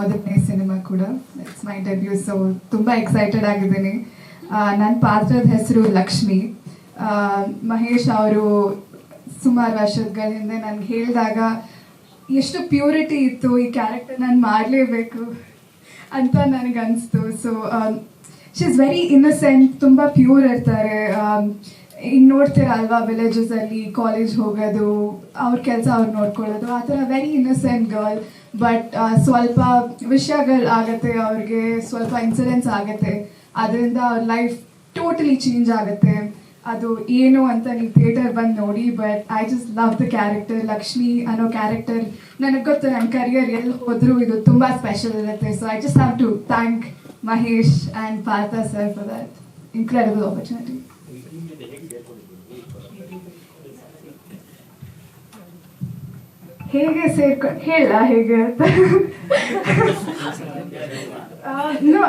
ಮೊದಲನೇ ಸಿನಿಮಾ ಕೂಡ. It's my debut, so ತುಂಬ ಎಕ್ಸೈಟೆಡ್ ಆಗಿದ್ದೀನಿ. ನನ್ನ ಪಾತ್ರದ ಹೆಸರು ಲಕ್ಷ್ಮಿ. ಮಹೇಶ್ ಅವರು ಸುಮಾರು ವರ್ಷಗಳ ಹಿಂದೆ ನನಗೆ ಹೇಳಿದಾಗ ಎಷ್ಟು ಪ್ಯೂರಿಟಿ ಇತ್ತು, ಈ ಕ್ಯಾರೆಕ್ಟರ್ ನಾನು ಮಾಡಲೇಬೇಕು ಅಂತ ನನಗೆ ಅನಿಸ್ತು. So she is very innocent, ತುಂಬ ಪ್ಯೂರ್ ಇರ್ತಾರೆ. ಈಗ ನೋಡ್ತೀರ ಅಲ್ವಾ, ವಿಲೇಜಸಲ್ಲಿ ಕಾಲೇಜ್ ಹೋಗೋದು, ಅವ್ರ ಕೆಲಸ ಅವ್ರು ನೋಡ್ಕೊಳ್ಳೋದು, ಆ ಥರ ವೆರಿ ಇನ್ನಸೆಂಟ್ ಗರ್ಲ್. ಬಟ್ ಸ್ವಲ್ಪ ವಿಷಯಗಳು ಆಗುತ್ತೆ ಅವ್ರಿಗೆ, ಸ್ವಲ್ಪ ಇನ್ಸಿಡೆಂಟ್ಸ್ ಆಗುತ್ತೆ, ಅದರಿಂದ ಅವ್ರ ಲೈಫ್ ಟೋಟಲಿ ಚೇಂಜ್ ಆಗುತ್ತೆ. ಅದು ಏನು ಅಂತ ನೀವು ಥಿಯೇಟರ್ ಬಂದು ನೋಡಿ. But I just love the character. Lakshmi ಅನ್ನೋ ಕ್ಯಾರೆಕ್ಟರ್ ನನಗೆ ಗೊತ್ತು, ನನ್ನ ಕರಿಯರ್ ಎಲ್ಲಿ ಹೋದರೂ ಇದು ತುಂಬ ಸ್ಪೆಷಲ್ ಇರುತ್ತೆ. So I just have to thank Mahesh and Partha sir for that incredible opportunity. ಹೇಗೆ ಸೇರ್ಕೊಂಡು ಹೇಳ ಹೇಗೆ ಅಂತ no,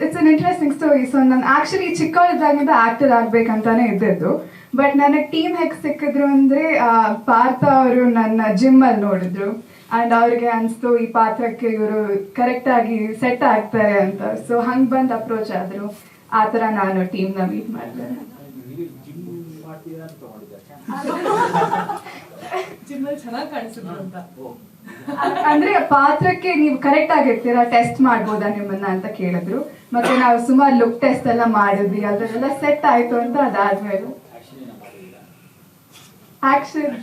it's an interesting story. So ನಾನು ಆ್ಯಕ್ಚುಲಿ ಚಿಕ್ಕವಳಿದ್ದಾಗಿಂದ ಆ್ಯಕ್ಟರ್ ಆಗಬೇಕಂತಾನೆ ಇದ್ದಿದ್ದು. ಬಟ್ ನನಗೆ ಟೀಮ್ ಹೇಗೆ ಸಿಕ್ಕಿದ್ರು ಅಂದರೆ ಪಾರ್ಥ ಅವರು ನನ್ನ ಜಿಮ್ಮಲ್ಲಿ ನೋಡಿದ್ರು ಆ್ಯಂಡ್ ಅವ್ರಿಗೆ ಅನಿಸ್ತು ಈ ಪಾತ್ರಕ್ಕೆ ಇವರು ಕರೆಕ್ಟಾಗಿ ಸೆಟ್ ಆಗ್ತಾರೆ ಅಂತ. ಸೊ ಹಂಗೆ ಬಂದು ಅಪ್ರೋಚ್ ಆದರು. ಆ ಥರ ನಾನು ಟೀಮ್ನ ಮೀಟ್ ಮಾಡಿದೆ. ಅಂದ್ರೆ ಪಾತ್ರಕ್ಕೆ ನೀವು ಕರೆಕ್ಟ್ ಆಗಿರ್ತೀರಾ, ಟೆಸ್ಟ್ ಮಾಡ್ಬೋದಾ ನಿಮ್ಮನ್ನ ಅಂತ ಕೇಳಿದ್ರು. ಮತ್ತೆ ನಾವು ಸುಮಾರು ಲುಕ್ ಟೆಸ್ಟ್ ಎಲ್ಲ ಮಾಡಿದ್ವಿ, ಅದೆಲ್ಲ ಸೆಟ್ ಆಯ್ತು ಅಂತ ಅದಾದ್ಮೇಲೆ ಆಕ್ಷನ್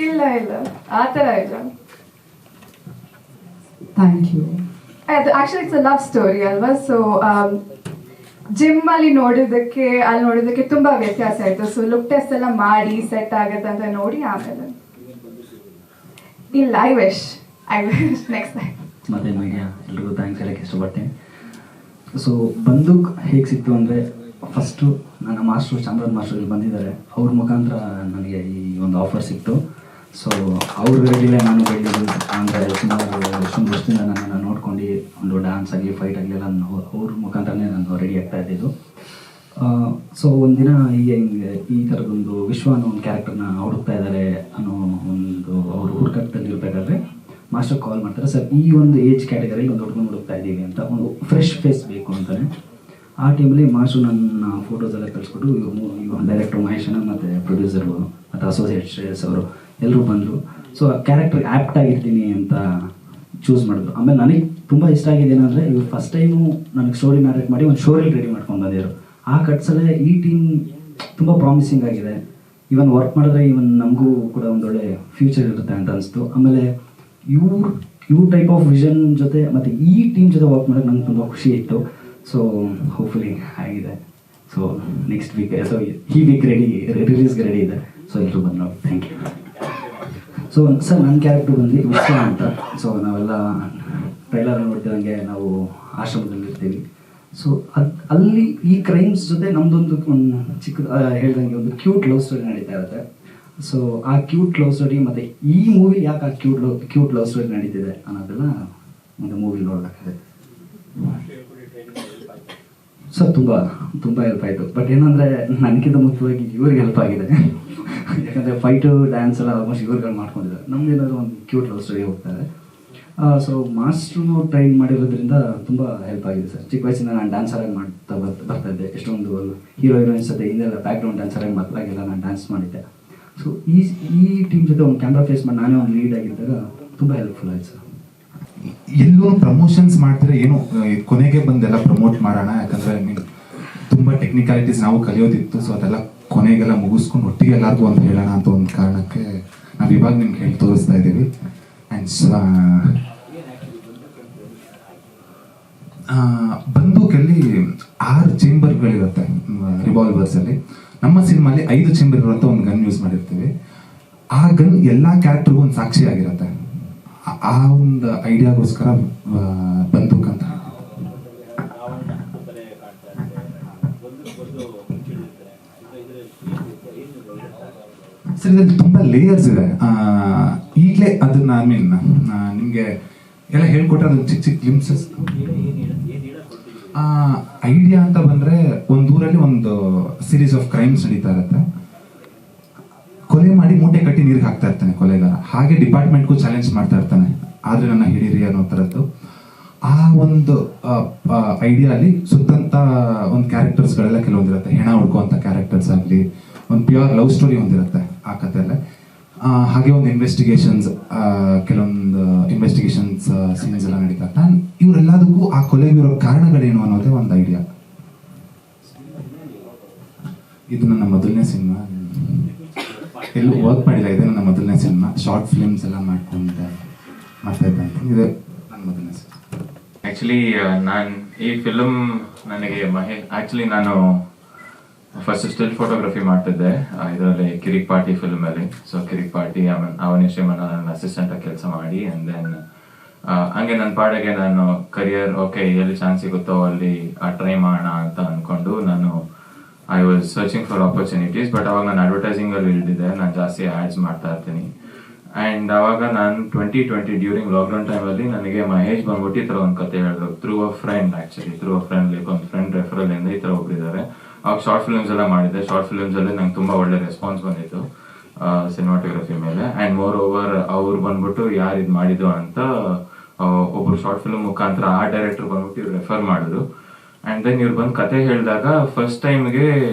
ಇಲ್ಲ ಆತರ ಇಲ್ಲ. Thank you. ಅದು actually it's a love story ಅಲ್ವಾ. ಸೊ ಜಿಮ್ ಅಲ್ಲಿ ನೋಡೋದಕ್ಕೆ ತುಂಬಾ ವ್ಯತ್ಯಾಸ ಆಯ್ತು. ಸೊ ಲುಕ್ ಟೆಸ್ಟ್ ಎಲ್ಲ ಮಾಡಿ ಸೆಟ್ ಆಗತ್ತೆ ಅಂತ ನೋಡಿ ಆಮೇಲೆ ಇಲ್ಲ. I wish next time. ಮತ್ತೆ ಮೀಡಿಯಾ ಎಲ್ರಿಗೂ ಥ್ಯಾಂಕ್ಸ್ ಹೇಳಕ್ಕೆ ಇಷ್ಟಪಡ್ತೀನಿ. ಸೊ ಬಂದೂಕ್ ಹೇಗೆ ಸಿಕ್ತು ಅಂದರೆ, ಫಸ್ಟು ನನ್ನ ಮಾಸ್ಟ್ರು ಚಾಮರಾಜ್ ಮಾಸ್ಟರ್ ಇಲ್ಲಿ ಬಂದಿದ್ದಾರೆ, ಅವ್ರ ಮುಖಾಂತರ ನನಗೆ ಈ ಒಂದು ಆಫರ್ ಸಿಕ್ತು. ಸೊ ಅವ್ರ ರೆಡಿಲೇ ನಾನು ಬೆಳೆದಿದ್ದು ಅಂದರೆ ಸುಮಾರು ಎಷ್ಟೊಂದು ವರ್ಷದಿಂದ ನನ್ನನ್ನು ನೋಡ್ಕೊಂಡು ಒಂದು ಡ್ಯಾನ್ಸ್ ಆಗಲಿ ಫೈಟ್ ಆಗಲಿ ಎಲ್ಲ ಅವ್ರ ಮುಖಾಂತರನೇ ನಾನು ರೆಡಿ ಆಗ್ತಾ ಇದ್ದಿದ್ದು. ಸೊ ಒಂದಿನ ಹೀಗೆ ಹಿಂಗೆ ಈ ಥರದೊಂದು ವಿಶ್ವ ಅನ್ನೋ ಒಂದು ಕ್ಯಾರೆಕ್ಟರ್ನ ಹುಡುಕ್ತಾ ಇದ್ದಾರೆ ಅನ್ನೋ ಒಂದು ಅವ್ರ ಹುಡುಕಾಟದಲ್ಲಿ ಇರಬೇಕಾದ್ರೆ ಮಾಸ್ಟರ್ ಕಾಲ್ ಮಾಡ್ತಾರೆ, ಸರ್ ಈ ಒಂದು ಏಜ್ ಕ್ಯಾಟಗರಿಗೆ ಒಂದು ಹುಡುಗನ ಹುಡುಕ್ತಾ ಇದ್ದೀವಿ ಅಂತ, ಒಂದು ಫ್ರೆಶ್ ಫೇಸ್ ಬೇಕು ಅಂತಾನೆ. ಆ ಟೈಮಲ್ಲಿ ಮಾಸ್ಟರ್ ನನ್ನ ಫೋಟೋಸ್ ಎಲ್ಲ ಕಳಿಸ್ಕೊಟ್ಟು ಇವರು ಡೈರೆಕ್ಟರ್ ಮಹೇಶನ ಮತ್ತು ಪ್ರೊಡ್ಯೂಸರು ಮತ್ತು ಅಸೋಸಿಯೇಟ್ ಶ್ರೇಯಸ್ ಅವರು ಎಲ್ಲರೂ ಬಂದರು. ಸೊ ಕ್ಯಾರೆಕ್ಟರ್ ಆ್ಯಪ್ಟ್ ಆಗಿರ್ತೀನಿ ಅಂತ ಚೂಸ್ ಮಾಡಿದ್ರು. ಆಮೇಲೆ ನನಗೆ ತುಂಬ ಇಷ್ಟ ಆಗಿದೆ ಏನಂದರೆ, ಇವ್ರು ಫಸ್ಟ್ ಟೈಮು ನನಗೆ ಸ್ಟೋರಿ ನ್ಯಾರೇಟ್ ಮಾಡಿ ಒಂದು ಶೋರೀಲ್ ರೆಡಿ ಮಾಡ್ಕೊಂಡು ಬಂದಿದ್ರು. ಆ ಕಟ್ಸಲ್ಲೇ ಈ ಟೀಮ್ ತುಂಬ ಪ್ರಾಮಿಸಿಂಗ್ ಆಗಿದೆ, ಇವನ್ ವರ್ಕ್ ಮಾಡಿದ್ರೆ ಇವನ್ ನಮಗೂ ಕೂಡ ಒಂದೊಳ್ಳೆ ಫ್ಯೂಚರ್ ಇರುತ್ತೆ ಅಂತ ಅನಿಸ್ತು. ಆಮೇಲೆ ಇವ್ರ ಟೈಪ್ ಆಫ್ ವಿಷನ್ ಜೊತೆ ಮತ್ತು ಈ ಟೀಮ್ ಜೊತೆ ವರ್ಕ್ ಮಾಡೋಕ್ಕೆ ನಂಗೆ ತುಂಬ ಖುಷಿ ಇತ್ತು. ಸೊ ಹೋಪ್ಫುಲಿ ಆಗಿದೆ. ಸೊ ನೆಕ್ಸ್ಟ್ ವೀಕ್, ಸೊ ಈ ವೀಕ್ ರಿಲೀಸ್ಗೆ ರೆಡಿ ಇದೆ. ಸೊ ಎಲ್ಲರೂ ಬಂದು ನೋಡಿ. Thank you. ಸೊ ಸರ್ ನನ್ನ ಕ್ಯಾರೆಕ್ಟರ್ ಬಂದು ವಿಶ್ವ ಅಂತ. ಸೊ ನಾವೆಲ್ಲ ಟ್ರೈಲರ್ ನೋಡ್ತಿದ್ದಂಗೆ ನಾವು ಆಶ್ರಮದಲ್ಲಿ ಇರ್ತೀವಿ. ಸೊ ಅಲ್ಲಿ ಈ ಕ್ರೈಮ್ಸ್ ಜೊತೆ ನಮ್ಮದೊಂದು ಒಂದು ಚಿಕ್ಕ ಹೇಳ್ದಂಗೆ ಒಂದು ಕ್ಯೂಟ್ ಲವ್ ಸ್ಟೋರಿ ನಡೀತಾ ಇರುತ್ತೆ. ಸೊ ಆ ಕ್ಯೂಟ್ ಲವ್ ಸ್ಟೋರಿ ಮತ್ತು ಈ ಮೂವಿ ಯಾಕೆ ಆ ಕ್ಯೂಟ್ ಲವ್ ಸ್ಟೋರಿ ನಡೀತಿದೆ ಅನ್ನೋದೆಲ್ಲ ಒಂದು ಮೂವಿ ನೋಡಬೇಕಾಗುತ್ತೆ. ಸೊ ತುಂಬ ಹೆಲ್ಪ್ ಆಯಿತು. ಬಟ್ ಏನಂದರೆ ನನಗಿಂತ ಮುಖ್ಯವಾಗಿ ಇವ್ರಿಗೆ ಹೆಲ್ಪ್ ಆಗಿದೆ. ಯಾಕಂದರೆ ಫೈಟು ಡ್ಯಾನ್ಸ್ ಎಲ್ಲ ಆಲ್ಮೋಸ್ಟ್ ಇವ್ರುಗಳು ಮಾಡ್ಕೊಂಡಿದ್ದಾರೆ. ನಮ್ದೇನಾದ್ರು ಒಂದು ಕ್ಯೂಟ್ ಲವ್ ಸ್ಟೋರಿ ಹೋಗ್ತಾರೆ. ಸೊ ಮಾಸ್ಟ್ರು ಟ್ರೈನ್ ಮಾಡಿರೋದ್ರಿಂದ ತುಂಬ ಹೆಲ್ಪ್ ಆಗಿದೆ ಸರ್. ಚಿಕ್ಕ ವಯಸ್ಸಿಂದ ನಾನು ಡ್ಯಾನ್ಸರಾಗಿ ಬರ್ತಾಯಿದ್ದೆ. ಎಷ್ಟೊಂದು ಹೀರೋ ಹೀರೋಯಿನ್ಸ್ ಜೊತೆ ಹಿಂದೆಲ್ಲ ಬ್ಯಾಕ್ಗ್ರೌಂಡ್ ಡ್ಯಾನ್ಸರಾಗಿ ಮಕ್ಕಳಾಗೆಲ್ಲ ನಾನು ಡ್ಯಾನ್ಸ್ ಮಾಡಿದ್ದೆ. ಸೊ ಈ ಟೀಮ್ ಜೊತೆ ಒಂದು ಕ್ಯಾಮ್ರಾ ಫೇಸ್ ಮಾಡಿ ನಾನೇ ಒಂದು ಲೀಡ್ ಆಗಿದ್ದಾಗ ತುಂಬ ಹೆಲ್ಪ್ಫುಲ್ ಆಯ್ತು ಸರ್. ಎಲ್ಲೋ ಪ್ರಮೋಷನ್ಸ್ ಮಾಡ್ತಾರೆ, ಏನು ಕೊನೆಗೆ ಬಂದೆಲ್ಲ ಪ್ರಮೋಟ್ ಮಾಡೋಣ, ಯಾಕಂದರೆ ತುಂಬ ಟೆಕ್ನಿಕಾಲಿಟೀಸ್ ನಾವು ಕಲಿಯೋದಿತ್ತು. ಸೊ ಅದೆಲ್ಲ ಕೊನೆಗೆಲ್ಲ ಮುಗಿಸ್ಕೊಂಡು ಒಟ್ಟಿಗೆ ಎಲ್ಲರಿಗೂ ಒಂದು ಹೇಳೋಣ ಅಂತ ಒಂದು ಕಾರಣಕ್ಕೆ ನಾವು ಇವಾಗ ನಿಮ್ಗೆ ಹೇಳಿ ತೋರಿಸ್ತಾ ಇದ್ದೀವಿ. ಆ್ಯಂಡ್ ಬಂದೂಕಲ್ಲಿ 6 ಚೇಂಬರ್ಗಳಿರುತ್ತೆ ರಿವಾಲ್ವರ್ಸಲ್ಲಿ. ನಮ್ಮ ಸಿನಿಮಾಲಿ 5 ಚೇಂಬರ್ ಇರುವಂಥ ಒಂದು ಗನ್ ಯೂಸ್ ಮಾಡಿರ್ತೀವಿ. ಆ ಗನ್ ಎಲ್ಲ ಕ್ಯಾರೆಕ್ಟರ್ಗೂ ಒಂದು ಸಾಕ್ಷಿ ಆಗಿರುತ್ತೆ. ಆ ಒಂದು ಐಡಿಯಾಗೋಸ್ಕರ ಬಂದೂಕ್ ಅಂತ. ಸರ್ ಇದ್ರಲ್ಲಿ ತುಂಬ ಲೇಯರ್ಸ್ ಇದೆ. ಈಗಲೇ ಅದನ್ನ ನಿಮಗೆ ಎಲ್ಲ ಹೇಳ್ಕೊಟ್ರೆ ಅದೊಂದು ಚಿಕ್ಕ ಚಿಕ್ಕ ಗ್ಲಿಮ್ಸಸ್. ಐಡಿಯಾ ಅಂತ ಬಂದರೆ ಒಂದು ಊರಲ್ಲಿ ಒಂದು ಸೀರೀಸ್ ಆಫ್ ಕ್ರೈಮ್ಸ್ ನಡೀತಾ ಇರುತ್ತೆ. ಕೊಲೆ ಮಾಡಿ ಮೂಟೆ ಕಟ್ಟಿ ನೀರಿಗೆ ಹಾಕ್ತಾ ಇರ್ತಾನೆ ಕೊಲೆಗಾರ. ಹಾಗೆ ಡಿಪಾರ್ಟ್ಮೆಂಟ್ಗೂ ಚಾಲೆಂಜ್ ಮಾಡ್ತಾ ಇರ್ತಾನೆ, ಆದರೆ ನನ್ನ ಹಿಡೀರಿ ಅನ್ನೋ ಥರದ್ದು. ಆ ಒಂದು ಐಡಿಯಾ ಅಲ್ಲಿ ಸುತ್ತಂತ ಒಂದು ಕ್ಯಾರೆಕ್ಟರ್ಸ್ಗಳೆಲ್ಲ ಕೆಲವೊಂದಿರುತ್ತೆ, ಹೆಣ ಹುಡ್ಕುವಂಥ ಕ್ಯಾರೆಕ್ಟರ್ಸ್ ಆಗಲಿ, ಒಂದು ಪ್ಯೂರ್ ಲವ್ ಸ್ಟೋರಿ ಒಂದಿರುತ್ತೆ ಆ ಕಥೆಯಲ್ಲೇ. ಹಾಗೆ ಒಂದು ಇನ್ವೆಸ್ಟಿಗೇಷನ್ಸ್, ಕೆಲವೊಂದು ಇನ್ವೆಸ್ಟಿಗೇಷನ್ಸ್ ಸೀನ್ಸ್ ಎಲ್ಲ ನಡೀತಾ. ನಾನು ಇವರೆಲ್ಲದಕ್ಕೂ ಆ ಕೊಲೆಗಿರೋ ಕಾರಣಗಳೇನು ಅನ್ನೋದೇ ಒಂದು ಐಡಿಯಾ. ಇದು ನನ್ನ ಮೊದಲನೇ ಸಿನಿಮಾ, ಎಲ್ಲೂ ವರ್ಕ್ ಮಾಡಿಲ್ಲ, ಇದೆ ನನ್ನ ಮೊದಲನೇ ಸಿನಿಮಾ. ಶಾರ್ಟ್ ಫಿಲ್ಮ್ಸ್ ಎಲ್ಲ ಮಾಡ್ತಾ ಇದ್ದೆ, ಇದೆ ನನ್ನ ಮೊದಲನೇ ಸಿನಿಮಾ. ಆ್ಯಕ್ಚುಲಿ ನಾನು ಈ ಫಿಲಮ್ ನನಗೆ ಆ್ಯಕ್ಚುಲಿ ನಾನು ಫಸ್ಟ್ ಸ್ಟಿಲ್ ಫೋಟೋಗ್ರಫಿ ಮಾಡ್ತಿದ್ದೆ ಇದರಲ್ಲಿ ಕಿರಿಕ್ ಪಾರ್ಟಿ ಫಿಲ್ಮಲ್ಲಿ. ಸೊ ಕಿರಿಕ್ ಪಾರ್ಟಿ ಅವನಿಶ್ರೀಮನ ನನ್ನ ಅಸಿಸ್ಟೆಂಟಾಗಿ ಕೆಲಸ ಮಾಡಿ, ಆ್ಯಂಡ್ ದೆನ್ ಹಂಗೆ ನನ್ನ ಪಾಡಿಗೆ ನಾನು ಕರಿಯರ್ ಓಕೆ ಎಲ್ಲಿ ಚಾನ್ಸ್ ಸಿಗುತ್ತೋ ಅಲ್ಲಿ ಟ್ರೈ ಮಾಡೋಣ ಅಂತ ಅಂದ್ಕೊಂಡು ನಾನು I was searching for opportunities. But ಅವಾಗ ನಾನು ಅಡ್ವರ್ಟೈಸಿಂಗಲ್ಲಿ ಇಳಿದಿದ್ದೆ, ನಾನು ಜಾಸ್ತಿ ಆ್ಯಡ್ಸ್ ಮಾಡ್ತಾ ಇರ್ತೀನಿ. ಆ್ಯಂಡ್ ಅವಾಗ ನಾನು 2020 ಡ್ಯೂರಿಂಗ್ ಲಾಕ್ಡೌನ್ ಟೈಮಲ್ಲಿ ನನಗೆ ಮಹೇಶ್ ಬಂದ್ಬಿಟ್ಟು ಈ ಥರ ಒಂದು ಕತೆ ಹೇಳಿದ್ರು, through a friend. Actually through a friend, like ಒಂದು ಫ್ರೆಂಡ್ ರೆಫರಲಿಂದ ಈ ಥರ ಒಬ್ಬರಿದ್ದಾರೆ. ಅವಾಗ ಶಾರ್ಟ್ ಫಿಲ್ಮ್ಸ್ ಎಲ್ಲ ಮಾಡಿದ್ದೆ. ಶಾರ್ಟ್ ಫಿಲ್ಮ್ಸಲ್ಲಿ ನಂಗೆ ತುಂಬ ಒಳ್ಳೆ ರೆಸ್ಪಾನ್ಸ್ ಬಂದಿತ್ತು ಸಿನಿಮಾಟೋಗ್ರಫಿ ಮೇಲೆ. ಆ್ಯಂಡ್ ಮೋರ್ ಓವರ್ ಅವ್ರು ಬಂದ್ಬಿಟ್ಟು ಯಾರು ಇದು ಮಾಡಿದ್ದು ಅಂತ ಒಬ್ಬರು ಶಾರ್ಟ್ ಫಿಲ್ಮ್ ಮುಖಾಂತರ ಆ ಡೈರೆಕ್ಟರ್ ಬಂದ್ಬಿಟ್ಟು ಇವ್ರು ರೆಫರ್ ಮಾಡಿದ್ರು. ಆ್ಯಂಡ್ ದೆನ್ ಇವ್ರು ಬಂದು ಕತೆ ಹೇಳಿದಾಗ ಫಸ್ಟ್ ಟೈಮ್ಗೆ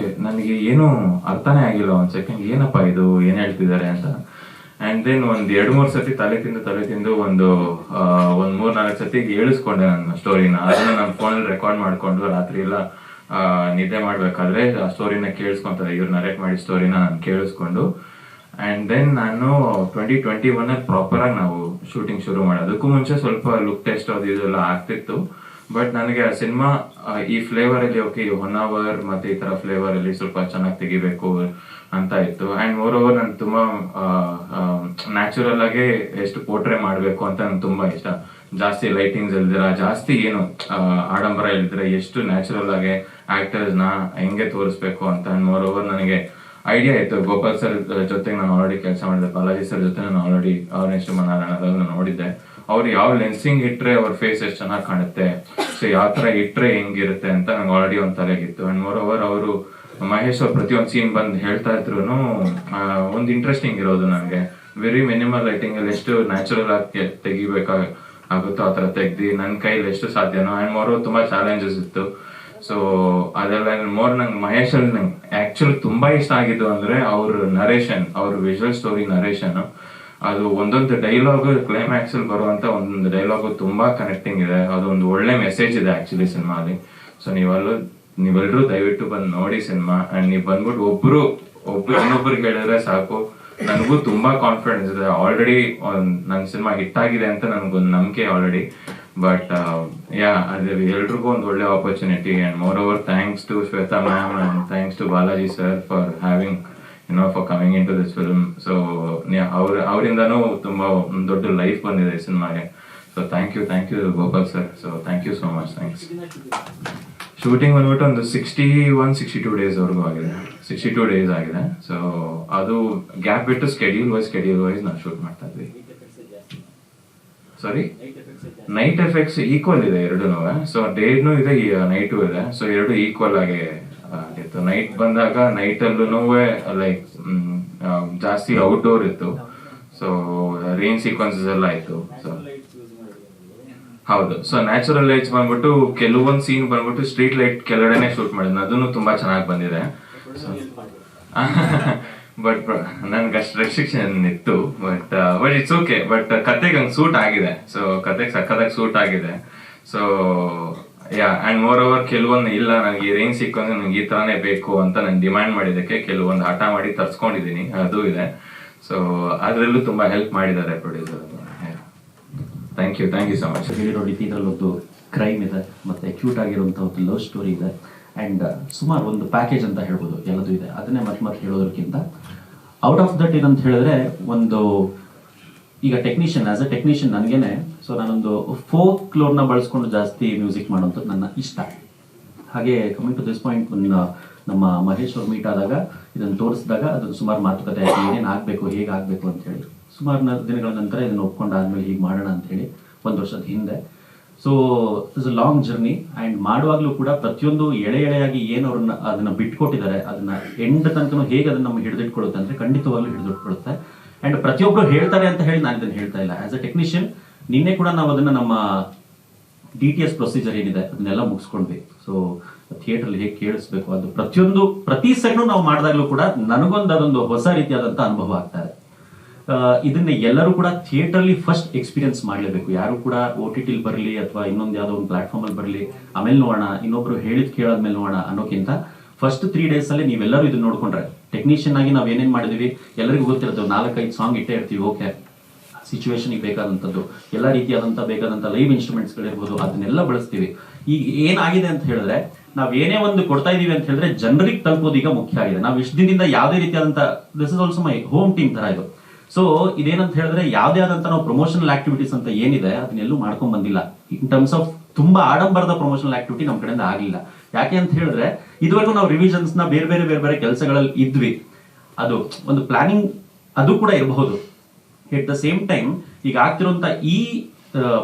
ನನಗೆ ಏನೂ ಅರ್ಥನೇ ಆಗಿಲ್ಲ. ಒಂದು ಸೆಕೆಂಡ್ ಏನಪ್ಪ ಇದು, ಏನು ಹೇಳ್ತಿದ್ದಾರೆ ಅಂತ. ಆ್ಯಂಡ್ ದೆನ್ ಒಂದು 2-3 ಸತಿ ತಲೆ ತಿಂದು ಒಂದು 3-4 ಸತಿ ಹೇಳಿಸ್ಕೊಂಡೆ ನನ್ನ ಸ್ಟೋರಿನ. ಅದನ್ನು ನಾನು ಫೋನಲ್ಲಿ ರೆಕಾರ್ಡ್ ಮಾಡಿಕೊಂಡು ರಾತ್ರಿ ಎಲ್ಲ ನಿದ್ದೆ ಮಾಡಬೇಕಾದ್ರೆ ಆ ಸ್ಟೋರಿನ ಕೇಳಿಸ್ಕೊಂತಾರೆ, ಇವ್ರು ನರೇಟ್ ಮಾಡಿ ಸ್ಟೋರಿನ ನಾನು ಕೇಳಿಸ್ಕೊಂಡು. ಆ್ಯಂಡ್ ದೆನ್ ನಾನು 2021 ಪ್ರಾಪರಾಗಿ ನಾವು ಶೂಟಿಂಗ್ ಶುರು ಮಾಡೋದಕ್ಕೂ ಮುಂಚೆ ಸ್ವಲ್ಪ ಲುಕ್ ಟೆಸ್ಟ್ ಅದು ಇದೆಲ್ಲ ಆಗ್ತಿತ್ತು. ಬಟ್ ನನಗೆ ಆ ಸಿನಿಮಾ ಈ ಫ್ಲೇವರಲ್ಲಿ ಓಕೆ 1 hour ಮತ್ತು ಈ ಥರ ಫ್ಲೇವರಲ್ಲಿ ಸ್ವಲ್ಪ ಚೆನ್ನಾಗಿ ತೆಗಿಬೇಕು ಅಂತ ಇತ್ತು. ಆ್ಯಂಡ್ ಮೋರ್ ಓವರ್ ನಾನು ತುಂಬ ನ್ಯಾಚುರಲ್ ಆಗಿ ಎಷ್ಟು ಪೋರ್ಟ್ರೇ ಮಾಡಬೇಕು ಅಂತ ನನಗೆ ತುಂಬ ಇಷ್ಟ. ಜಾಸ್ತಿ ಲೈಟಿಂಗ್ಸ್ ಇಲ್ದಿರ, ಜಾಸ್ತಿ ಏನು ಆಡಂಬರ ಇಲ್ದಿರ, ಎಷ್ಟು ನ್ಯಾಚುರಲ್ ಆಗಿ ಆಕ್ಟರ್ಸ್ನ ಹೆಂಗೆ ತೋರಿಸ್ಬೇಕು ಅಂತ. ಆ್ಯಂಡ್ ಮೋರ್ ಓವರ್ ನನಗೆ ಐಡಿಯಾ ಇತ್ತು. ಗೋಪಾಲ್ ಸರ್ ಜೊತೆಗೆ ನಾನು ಆಲ್ರೆಡಿ ಕೆಲಸ ಮಾಡಿದೆ, ಬಾಲಾಜಿ ಸರ್ ಜೊತೆ ನಾನು ಆಲ್ರೆಡಿ ಅವನೆಷ್ಟು ನಾರಾಯಣದಾಗ ನಾನು ನೋಡಿದ್ದೆ. ಅವ್ರು ಯಾವ ಲೆನ್ಸಿಂಗ್ ಇಟ್ಟರೆ ಅವ್ರ ಫೇಸ್ ಎಷ್ಟು ಚೆನ್ನಾಗಿ ಕಾಣುತ್ತೆ, ಸೊ ಯಾವ ಥರ ಇಟ್ಟರೆ ಹೆಂಗಿರುತ್ತೆ ಅಂತ ನಂಗೆ ಆಲ್ರೆಡಿ ಒಂದು ತಲೆಗಿತ್ತು. ಆ್ಯಂಡ್ ಮೋರ್ ಓವರ್ ಅವರು ಮಹೇಶ್ ಅವ್ರು ಪ್ರತಿಯೊಂದು ಸೀನ್ ಬಂದು ಹೇಳ್ತಾ ಇದ್ರು ಒಂದು ಇಂಟ್ರೆಸ್ಟಿಂಗ್ ಇರೋದು ನನಗೆ. ವೆರಿ ಮಿನಿಮಲ್ ಲೈಟಿಂಗಲ್ಲಿ ಎಷ್ಟು ನ್ಯಾಚುರಲ್ ಆಗಿ ತೆಗಿಬೇಕಾಗುತ್ತೋ ಆ ಥರ ತೆಗ್ದು ನನ್ನ ಕೈಲಿ ಎಷ್ಟು ಸಾಧ್ಯನೋ. ಆ್ಯಂಡ್ ಮೋರ್ ಓವರ್ ತುಂಬ ಚಾಲೆಂಜಸ್ ಇತ್ತು. ಸೊ ಅದೆಲ್ಲ ಮೋರ್ ನಂಗೆ ಮಹೇಶಲ್ಲಿ ನಂಗೆ ಆ್ಯಕ್ಚುಲಿ ತುಂಬ ಇಷ್ಟ ಆಗಿದ್ದು ಅಂದರೆ ಅವ್ರ ನರೇಷನ್, ಅವ್ರ ವಿಜುವಲ್ ಸ್ಟೋರಿ ನರೇಷನ್. ಅದು ಒಂದೊಂದು ಡೈಲಾಗು ಕ್ಲೈಮ್ಯಾಕ್ಸಲ್ಲಿ ಬರುವಂಥ ಒಂದೊಂದು ಡೈಲಾಗು ತುಂಬ ಕನೆಕ್ಟಿಂಗ್ ಇದೆ. ಅದೊಂದು ಒಳ್ಳೆ ಮೆಸೇಜ್ ಇದೆ ಆ್ಯಕ್ಚುಲಿ ಸಿನಿಮಾಲಿ. ಸೊ ನೀವೆಲ್ಲರೂ ದಯವಿಟ್ಟು ಬಂದು ನೋಡಿ ಸಿನಿಮಾ. ಆ್ಯಂಡ್ ನೀವು ಬಂದ್ಬಿಟ್ಟು ಒಬ್ರು ಇನ್ನೊಬ್ರಿಗೆ ಹೇಳಿದ್ರೆ ಸಾಕು. ನನಗೂ ತುಂಬ ಕಾನ್ಫಿಡೆನ್ಸ್ ಇದೆ, ಆಲ್ರೆಡಿ ನನ್ನ ಸಿನಿಮಾ ಹಿಟ್ ಆಗಿದೆ ಅಂತ ನನಗೊಂದು ನಂಬಿಕೆ ಆಲ್ರೆಡಿ. ಬಟ್ ಅದು ಎಲ್ರಿಗೂ ಒಂದು ಒಳ್ಳೆ opportunity. And more over thanks to Shweta ma'am and thanks to Balaji sir for having for coming in to this film. So ಅವರಿಂದನೂ ತುಂಬ ಒಂದು ದೊಡ್ಡ ಲೈಫ್ ಬಂದಿದೆ ಈ ಸಿನಿಮಾಗೆ. So thank you Gopal sir. So thank you so much, thanks. Shooting ಬಂದ್ಬಿಟ್ಟು ಒಂದು 61-62 ಡೇಸ್ವರೆಗೂ ಆಗಿದೆ, 62 ಡೇಸ್ ಆಗಿದೆ. ಸೊ ಅದು ಗ್ಯಾಪ್ ಬಿಟ್ಟು ಸ್ಕೆಡ್ಯೂಲ್ ವೈಸ್ ನಾವು ಶೂಟ್ ಮಾಡ್ತಾ ಇದ್ವಿ. ಸಾರಿ, ನೈಟ್ ಎಫೆಕ್ಟ್ಸ್ ಈಕ್ವಲ್ ಇದೆ ಎರಡೂ. ಸೊ ಡೇನು ಇದೆ, ನೈಟು ಇದೆ. ಸೊ ಎರಡು ಈಕ್ವಲ್ ಆಗಿ ಇತ್ತು. ನೈಟ್ ಬಂದಾಗ ನೈಟಲ್ಲೂ ಲೈಕ್ ಜಾಸ್ತಿ ಔಟ್ಡೋರ್ ಇತ್ತು. ಸೊ ರೇಂಜ್ ಸೀಕ್ವೆನ್ಸಸ್ ಎಲ್ಲ ಇತ್ತು. ಸೊ ಹೌದು. ಸೊ ನ್ಯಾಚುರಲ್ ಲೈಟ್ಸ್ ಬಂದ್ಬಿಟ್ಟು ಕೆಲವೊಂದು ಸೀನ್ ಬಂದ್ಬಿಟ್ಟು ಸ್ಟ್ರೀಟ್ ಲೈಟ್ ಕೆಳಗಡೆನೆ ಶೂಟ್ ಮಾಡಿದ್ನ, ಅದನ್ನು ತುಂಬಾ ಚೆನ್ನಾಗಿ ಬಂದಿದೆ. ಬಟ್ ನನ್ಗೆ ಅಷ್ಟು ರೆಸ್ಟ್ರಿಕ್ಷನ್ ಇತ್ತು. But it's okay. ಬಟ್ ಕತೆಗೆ ಹಂಗೆ ಸೂಟ್ ಆಗಿದೆ. ಸೊ ಕತೆಗೆ ಸಕ್ಕತ್ತಾಗಿ ಸೂಟ್ ಆಗಿದೆ. ಸೊ ಆ್ಯಂಡ್ ಮೋರ್ ಓವರ್ ಕೆಲವೊಂದು ಇಲ್ಲ ನನಗೆ ಈ ರೇಂಜ್ ಸೀಕ್ವೆನ್ಸ್ ನನಗೆ ಈ ಥರನೇ ಬೇಕು ಅಂತ ನಾನು ಡಿಮ್ಯಾಂಡ್ ಮಾಡಿದ್ದಕ್ಕೆ ಕೆಲವೊಂದು ಹಠ ಮಾಡಿ ತರ್ಸ್ಕೊಂಡಿದ್ದೀನಿ, ಅದು ಇದೆ. ಸೊ ಅದರಲ್ಲೂ ತುಂಬ ಹೆಲ್ಪ್ ಮಾಡಿದ್ದಾರೆ producer. Thank you so much. ಹೇಳಿ ನೋಡಿ, ಇದರಲ್ಲೊಂದು ಕ್ರೈಮ್ ಇದೆ, ಮತ್ತು ಕ್ಯೂಟ್ ಆಗಿರುವಂಥ ಒಂದು ಲವ್ ಸ್ಟೋರಿ ಇದೆ, ಆ್ಯಂಡ್ ಸುಮಾರು ಒಂದು ಪ್ಯಾಕೇಜ್ ಅಂತ ಹೇಳ್ಬೋದು, ಎಲ್ಲದೂ ಇದೆ. ಅದನ್ನೇ ಮತ್ತೆ ಹೇಳೋದಕ್ಕಿಂತ ಔಟ್ ಆಫ್ ದಟ್ ಏನಂತ ಹೇಳಿದ್ರೆ, ಒಂದು ಈಗ ಆಸ್ ಎ ಟೆಕ್ನಿಷಿಯನ್ ನನಗೇನೆ, ಸೊ ನಾನೊಂದು ಫೋಕ್ ಲೋರ್ನ ಬಳಸ್ಕೊಂಡು ಜಾಸ್ತಿ ಮ್ಯೂಸಿಕ್ ಮಾಡೋಂಥದ್ದು ನನ್ನ ಇಷ್ಟ. ಹಾಗೆ ಕಮಿಂಗ್ ಟು ದಿಸ್ ಪಾಯಿಂಟ್, ನಮ್ಮ ಮಹೇಶ್ ಅವ್ರು ಮೀಟ್ ಆದಾಗ ಇದನ್ನು ತೋರಿಸಿದಾಗ ಅದು ಸುಮಾರು ಮಾತುಕತೆ ಆಗಿ ಏನೇನು ಆಗಬೇಕು, ಹೇಗೆ ಆಗಬೇಕು ಅಂತೇಳಿ ಸುಮಾರು ದಿನಗಳ ನಂತರ ಇದನ್ನು ಒಪ್ಕೊಂಡಾದ್ಮೇಲೆ ಹೀಗೆ ಮಾಡೋಣ ಅಂಥೇಳಿ 1 ವರ್ಷದ ಹಿಂದೆ. So it's a long journey and ಮಾಡುವಾಗಲೂ ಕೂಡ ಪ್ರತಿಯೊಂದು ಎಳೆಯಾಗಿ ಏನು ಅವ್ರನ್ನ ಅದನ್ನ ಬಿಟ್ಕೊಟ್ಟಿದ್ದಾರೆ ಅದನ್ನ ಎಂಡ್ ತನಕ ಹೇಗೆ ಅದನ್ನ ನಮ್ಗೆ ಹಿಡಿದಿಟ್ಕೊಳ್ಳುತ್ತೆ ಅಂದರೆ ಖಂಡಿತವಾಗ್ಲೂ ಹಿಡಿದಿಟ್ಕೊಳ್ಳುತ್ತೆ. ಆ್ಯಂಡ್ ಪ್ರತಿಯೊಬ್ಬರು ಹೇಳ್ತಾರೆ ಅಂತ ಹೇಳಿ ನಾನು ಇದನ್ನು ಹೇಳ್ತಾ ಇಲ್ಲ. ಆಸ್ ಅ ಟೆಕ್ನಿಷಿಯನ್ ನಿನ್ನೆ ಕೂಡ ನಾವು ಅದನ್ನ ನಮ್ಮ DTS ಪ್ರೊಸೀಜರ್ ಏನಿದೆ ಅದನ್ನೆಲ್ಲ ಮುಗಿಸ್ಕೊಂಡ್ವಿ. ಸೊ ಥಿಯೇಟ್ರಲ್ಲಿ ಹೇಗೆ ಕೇಳಿಸ್ಬೇಕು ಅದು ಪ್ರತಿ ಸೆಕೆಂಡು ನಾವು ಮಾಡಿದಾಗಲೂ ಕೂಡ ಅದೊಂದು ಹೊಸ ರೀತಿಯಾದಂಥ ಅನುಭವ ಆಗ್ತಾ ಇದೆ. ಇದನ್ನ ಎಲ್ಲರೂ ಕೂಡ ಥಿಯೇಟರ್ಲಿ ಫಸ್ಟ್ ಎಕ್ಸ್ಪೀರಿಯನ್ಸ್ ಮಾಡಲೇಬೇಕು. ಯಾರು ಕೂಡ OTT ಬರಲಿ ಅಥವಾ ಇನ್ನೊಂದು ಯಾವುದೋ ಒಂದು ಪ್ಲಾಟ್ಫಾರ್ಮಲ್ಲಿ ಬರಲಿ ಆಮೇಲೆ ನೋಡೋಣ, ಇನ್ನೊಬ್ರು ಕೇಳಾದ್ಮೇಲೆ ನೋಡೋಣ ಅನ್ನೋಕ್ಕಿಂತ ಫಸ್ಟ್ 3 days ಅಲ್ಲಿ ನೀವೆಲ್ಲರೂ ಇದನ್ನ ನೋಡ್ಕೊಂಡ್ರೆ, ಟೆಕ್ನಿಷಿಯನ್ ಆಗಿ ನಾವು ಏನೇನು ಮಾಡಿದ್ವಿ ಎಲ್ಲರಿಗೂ ಗೊತ್ತಿರ್ತೇವೆ. 4-5 ಸಾಂಗ್ ಇಟ್ಟೇ ಇರ್ತೀವಿ. ಓಕೆ, ಸಿಚುವೇಶನ್ಗೆ ಬೇಕಾದಂಥದ್ದು ಎಲ್ಲ ಬೇಕಾದಂಥ ಲೈವ್ ಇನ್ಸ್ಟ್ರೂಮೆಂಟ್ಸ್ಗಳಿರ್ಬೋದು ಅದನ್ನೆಲ್ಲ ಬಳಸ್ತೀವಿ. ಈಗ ಏನಾಗಿದೆ ಅಂತ ಹೇಳಿದ್ರೆ ನಾವು ಏನೇ ಒಂದು ಕೊಡ್ತಾ ಇದೀವಿ ಅಂತ ಹೇಳಿದ್ರೆ ಜನರಿಗೆ ತಲುಪೋದು ಈಗ ಮುಖ್ಯ ಆಗಿದೆ. ನಾವು ಇಷ್ಟು ದಿನದಿಂದ ಯಾವುದೇ ರೀತಿಯಾದಂಥ this is also my home team ತರ ಇದು. ಸೊ ಇದೇನಂತ ಹೇಳಿದ್ರೆ ಯಾವುದೇ ಆದಂತ ನಾವು ಪ್ರಮೋಷನಲ್ ಆಕ್ಟಿವಿಟೀಸ್ ಅಂತ ಏನಿದೆ ಅದನ್ನೆಲ್ಲೂ ಮಾಡ್ಕೊಂಡ್ ಬಂದಿಲ್ಲ. ಇನ್ ಟರ್ಮ್ಸ್ ಆಫ್ ತುಂಬಾ ಆಡಂಬರದ ಪ್ರಮೋಷನಲ್ ಆಕ್ಟಿವಿಟಿ ನಮ್ಮ ಕಡೆಯಿಂದ ಆಗಲಿಲ್ಲ. ಯಾಕೆ ಅಂತ ಹೇಳಿದ್ರೆ ಇದುವರೆಗೂ ನಾವು ರಿವಿಷನ್ಸ್ ನ ಬೇರೆ ಕೆಲಸಗಳಲ್ಲಿ ಇದ್ವಿ. ಅದು ಒಂದು ಪ್ಲಾನಿಂಗ್ ಅದು ಕೂಡ ಇರಬಹುದು. ಎಟ್ ದ ಸೇಮ್ ಟೈಮ್ ಈಗ ಆಗ್ತಿರುವಂತ ಈ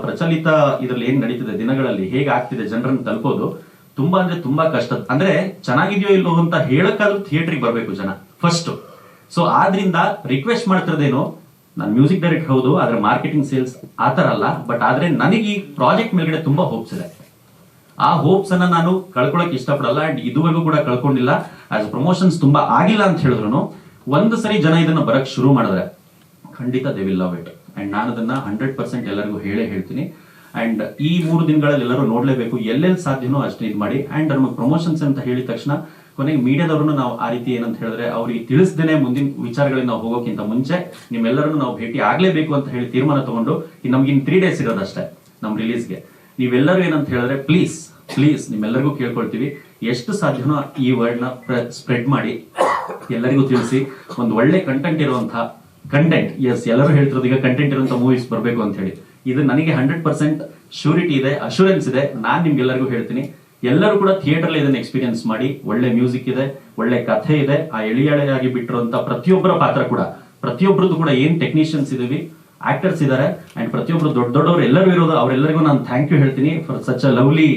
ಪ್ರಚಲಿತ ಇದರಲ್ಲಿ ಏನ್ ನಡೀತಿದೆ ದಿನಗಳಲ್ಲಿ ಹೇಗೆ ಆಗ್ತಿದೆ ಜನರನ್ನು ತಲುಪೋದು ತುಂಬಾ ಕಷ್ಟ. ಅಂದ್ರೆ ಚೆನ್ನಾಗಿದೆಯೋ ಇಲ್ಲೋ ಅಂತ ಹೇಳಕ್ಕಾದ್ರೂ ಥಿಯೇಟರ್ಗೆ ಬರಬೇಕು ಜನ ಫಸ್ಟ್. ಸೊ ಆದ್ರಿಂದ ರಿಕ್ವೆಸ್ಟ್ ಮಾಡ್ತಿರೋದೇನು, ನಾನು ಮ್ಯೂಸಿಕ್ ಡೈರೆಕ್ಟರ್ ಹೌದು, ಆದ್ರೆ ಮಾರ್ಕೆಟಿಂಗ್ ಸೇಲ್ಸ್ ಆತರ ಅಲ್ಲ. ಬಟ್ ಆದ್ರೆ ನನಗೆ ಈ ಪ್ರಾಜೆಕ್ಟ್ ಮೇಲ್ಗಡೆ ತುಂಬಾ ಹೋಪ್ಸ್ ಇದೆ. ಆ ಹೋಪ್ಸ್ ಅನ್ನ ನಾನು ಕಳ್ಕೊಳಕ್ ಇಷ್ಟಪಡಲ್ಲ. ಅಂಡ್ ಇದುವರೆಗೂ ಕೂಡ ಕಳ್ಕೊಂಡಿಲ್ಲ. ಆಸ್ ಪ್ರಮೋಷನ್ಸ್ ತುಂಬಾ ಆಗಿಲ್ಲ ಅಂತ ಹೇಳಿದ್ರು ಒಂದು ಸರಿ ಜನ ಇದನ್ನ ಬರಕ್ ಶುರು ಮಾಡಿದ್ರೆ ಖಂಡಿತ they will love it. And ನಾನು ಅದನ್ನ 100% ಎಲ್ಲರಿಗೂ ಹೇಳ್ತೀನಿ. ಅಂಡ್ ಈ 3 ದಿನಗಳಲ್ಲಿ ಎಲ್ಲರೂ ನೋಡ್ಲೇಬೇಕು. ಎಲ್ಲೆಲ್ಲಿ ಸಾಧ್ಯನೋ ಅಷ್ಟೇ ಇದು ಮಾಡಿ. ಅಂಡ್ ನಮಗೆ ಪ್ರಮೋಷನ್ಸ್ ಅಂತ ಹೇಳಿದ ತಕ್ಷಣ ಕೊನೆಗೆ ಮೀಡಿಯಾದವ್ರನ್ನು ನಾವು ಆ ರೀತಿ ಏನಂತ ಹೇಳಿದ್ರೆ ಅವ್ರಿಗೆ ತಿಳಿಸ್ದೇನೆ ಮುಂದಿನ ವಿಚಾರಗಳಿಗೆ ನಾವು ಹೋಗೋಕ್ಕಿಂತ ಮುಂಚೆ ನಿಮ್ಮೆಲ್ಲರನ್ನು ನಾವು ಭೇಟಿ ಆಗ್ಲೇಬೇಕು ಅಂತ ಹೇಳಿ ತೀರ್ಮಾನ ತಗೊಂಡು ನಮ್ಗಿನ್ 3 days ಇರೋದಷ್ಟೇ ನಮ್ ರಿಲೀಸ್ಗೆ. ನೀವೆಲ್ಲರೂ ಏನಂತ ಹೇಳಿದ್ರೆ ಪ್ಲೀಸ್ ನಿಮ್ಮೆಲ್ಲರಿಗೂ ಕೇಳ್ಕೊಳ್ತೀವಿ, ಎಷ್ಟು ಸಾಧ್ಯನೋ ಈ ವರ್ಡ್ ನ ಸ್ಪ್ರೆಡ್ ಮಾಡಿ ಎಲ್ಲರಿಗೂ ತಿಳಿಸಿ. ಒಂದು ಒಳ್ಳೆ ಕಂಟೆಂಟ್ ಇರುವಂತಹ ಕಂಟೆಂಟ್, ಎಸ್ ಎಲ್ಲರೂ ಹೇಳ್ತಿರೋದು ಈಗ ಕಂಟೆಂಟ್ ಇರುವಂತ ಮೂವೀಸ್ ಬರಬೇಕು ಅಂತ ಹೇಳಿ. ಇದು ನನಗೆ 100% ಶ್ಯೂರಿಟಿ ಇದೆ, ಅಶೂರೆನ್ಸ್ ಇದೆ. ನಾನ್ ನಿಮ್ಗೆಲ್ಲರಿಗೂ ಹೇಳ್ತೀನಿ, ಎಲ್ಲರೂ ಕೂಡ ಥಿಯೇಟರ್ ಇದನ್ನ ಎಕ್ಸ್ಪೀರಿಯನ್ಸ್ ಮಾಡಿ. ಒಳ್ಳೆ ಮ್ಯೂಸಿಕ್ ಇದೆ, ಒಳ್ಳೆ ಕಥೆ ಇದೆ. ಆ ಎಳೆಯಾಗಿ ಬಿಟ್ಟಿರುವಂತ ಪ್ರತಿಯೊಬ್ಬರ ಪಾತ್ರ ಕೂಡ, ಪ್ರತಿಯೊಬ್ಬರದ್ದು ಕೂಡ ಏನ್ ಟೆಕ್ನಿಷಿಯನ್ಸ್ ಇದೀವಿ, ಆಕ್ಟರ್ಸ್ ಇದಾರೆ, ಅಂಡ್ ಪ್ರತಿಯೊಬ್ರು ದೊಡ್ಡವರು ಎಲ್ಲರೂ ಇರೋದು ಅವರೆಲ್ಲರಿಗೂ ನಾನು ಥ್ಯಾಂಕ್ ಯು ಹೇಳ್ತೀನಿ ಫಾರ್ ಸಚ್ ಅ ಲವ್ಲಿ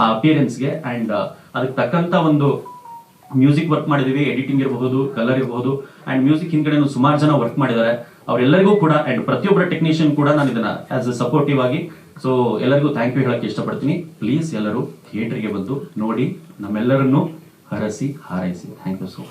ಆ ಅಪಿಯರೆನ್ಸ್ಗೆ. ಅಂಡ್ ಅದಕ್ಕೆ ತಕ್ಕಂತ ಒಂದು ಮ್ಯೂಸಿಕ್ ವರ್ಕ್ ಮಾಡಿದೀವಿ, ಎಡಿಟಿಂಗ್ ಇರಬಹುದು, ಕಲರ್ ಇರಬಹುದು, ಅಂಡ್ ಮ್ಯೂಸಿಕ್ ಹಿಂದ್ಗಡೆ ಸುಮಾರು ಜನ ವರ್ಕ್ ಮಾಡಿದ್ದಾರೆ. ಅವರೆಲ್ಲರಿಗೂ ಕೂಡ ಅಂಡ್ ಪ್ರತಿಯೊಬ್ಬರ ಟೆಕ್ನಿಷಿಯನ್ ಕೂಡ ನಾನು ಇದನ್ನ ಆಸ್ ಅ ಸಪೋರ್ಟಿವ್ ಆಗಿ ಸೊ ಎಲ್ಲರಿಗೂ ಥ್ಯಾಂಕ್ ಯು ಹೇಳಕ್ಕೆ ಇಷ್ಟಪಡ್ತೀನಿ. ಪ್ಲೀಸ್ ಎಲ್ಲರೂ ಥಿಯೇಟರ್ಗೆ ಬಂದು ನೋಡಿ, ನಮ್ಮೆಲ್ಲರನ್ನು ಹರಸಿ ಹಾರೈಸಿ. Thank you so much.